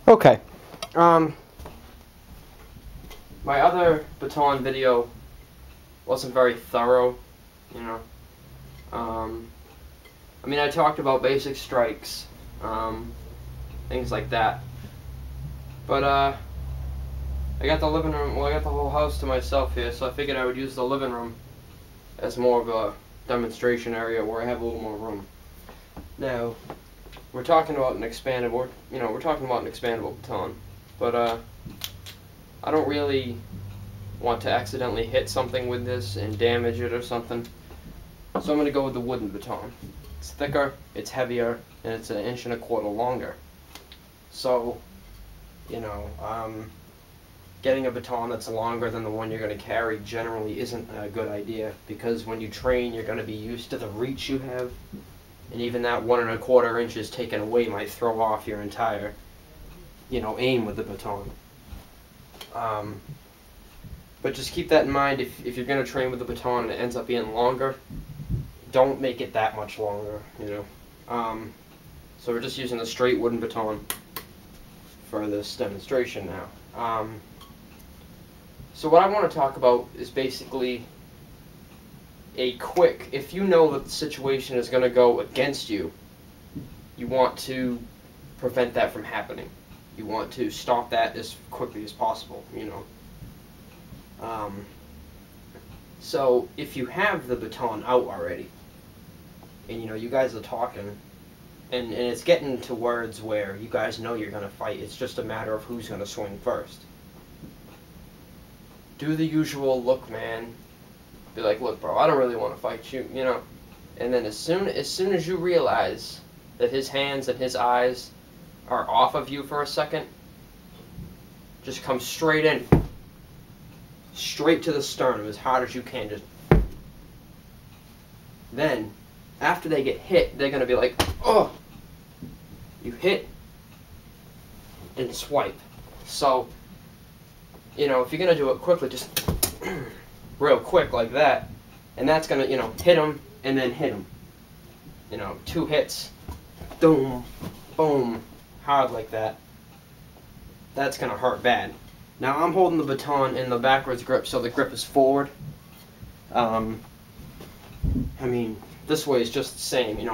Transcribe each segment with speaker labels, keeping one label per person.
Speaker 1: Okay. My other baton video wasn't very thorough, you know. I mean, I talked about basic strikes, things like that. But, I got the living room, well, I got the whole house to myself here, so I figured I would use the living room as more of a demonstration area where I have a little more room. Now, we're talking about an expandable, we're talking about an expandable baton, but, I don't really want to accidentally hit something with this and damage it or something. So I'm going to go with the wooden baton. It's thicker, it's heavier, and it's 1.25 inches longer. So, getting a baton that's longer than the one you're going to carry generally isn't a good idea, because when you train you're going to be used to the reach you have, and even that 1.25 inches taken away might throw off your entire, aim with the baton. But just keep that in mind. If you're going to train with the baton and it ends up being longer, don't make it that much longer, So we're just using a straight wooden baton for this demonstration now. So what I want to talk about is basically a quick, if you know that the situation is going to go against you, you want to prevent that from happening. You want to stop that as quickly as possible, So if you have the baton out already, and you guys are talking, and it's getting to words where you guys know you're going to fight, it's just a matter of who's going to swing first. Do the usual, look man, be like, look bro, I don't really want to fight you, and then as soon as you realize that his hands and his eyes are off of you for a second, just come straight in, straight to the sternum as hard as you can. Just then, after they get hit, they're going to be like, oh, you hit and swipe. So, if you're going to do it quickly, just real quick like that, and that's going to, hit him and then hit him. 2 hits, boom, boom, hard like that. That's going to hurt bad. Now I'm holding the baton in the backwards grip, so the grip is forward. I mean, this way is just the same, hit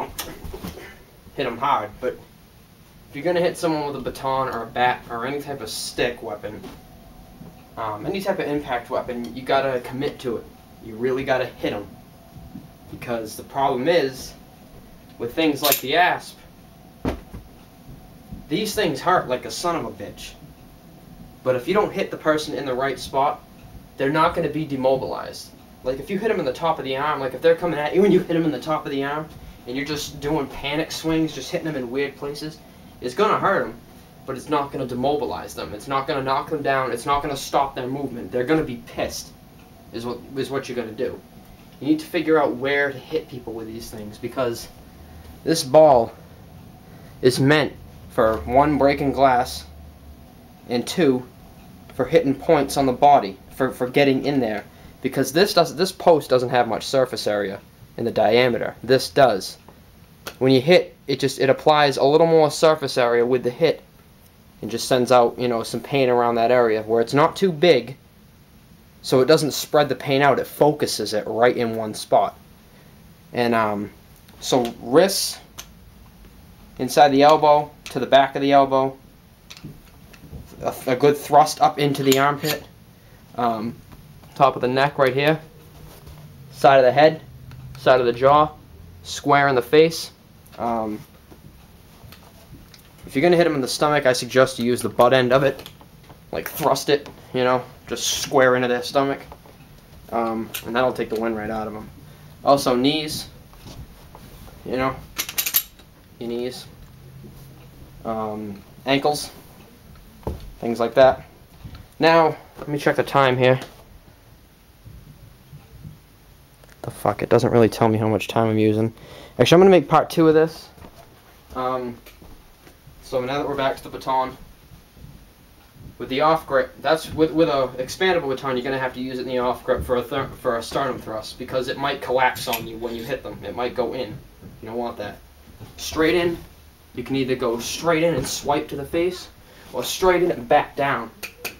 Speaker 1: them hard. But if you're going to hit someone with a baton or a bat or any type of stick weapon, any type of impact weapon, you got to commit to it. You really got to hit them. Because the problem is, with things like the asp, these things hurt like a son of a bitch. But if you don't hit the person in the right spot, they're not going to be demobilized. Like if you hit them in the top of the arm, like if they're coming at you and you hit them in the top of the arm, and you're just doing panic swings, just hitting them in weird places, it's going to hurt them, but it's not going to demobilize them. It's not going to knock them down. It's not going to stop their movement. They're going to be pissed, is what you're going to do. You need to figure out where to hit people with these things, because this ball is meant for 1, breaking glass, and 2, for hitting points on the body, for getting in there, because this post doesn't have much surface area in the diameter. This does. When you hit, it applies a little more surface area with the hit, and just sends out some pain around that area where it's not too big, so it doesn't spread the pain out. It focuses it right in one spot. And so wrists inside the elbow to the back of the elbow. A good thrust up into the armpit, top of the neck right here, side of the head, side of the jaw, square in the face. If you're going to hit him in the stomach, I suggest you use the butt end of it, like thrust it, just square into their stomach, and that'll take the wind right out of them. Also knees, your knees, ankles, things like that. Now, let me check the time here. The fuck, it doesn't really tell me how much time I'm using. Actually, I'm going to make part 2 of this. So now that we're back to the baton, with the off grip, that's with a expandable baton, you're going to have to use it in the off grip for a sternum thrust, because it might collapse on you when you hit them. It might go in. You don't want that. Straight in, you can either go straight in and swipe to the face, or straighten it back down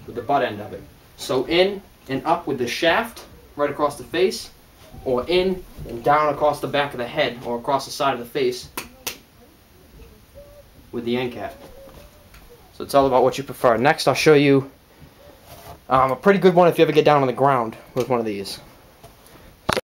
Speaker 1: with the butt end of it. So in and up with the shaft, right across the face, or in and down across the back of the head, or across the side of the face with the end cap. So it's all about what you prefer. Next, I'll show you a pretty good one if you ever get down on the ground with one of these.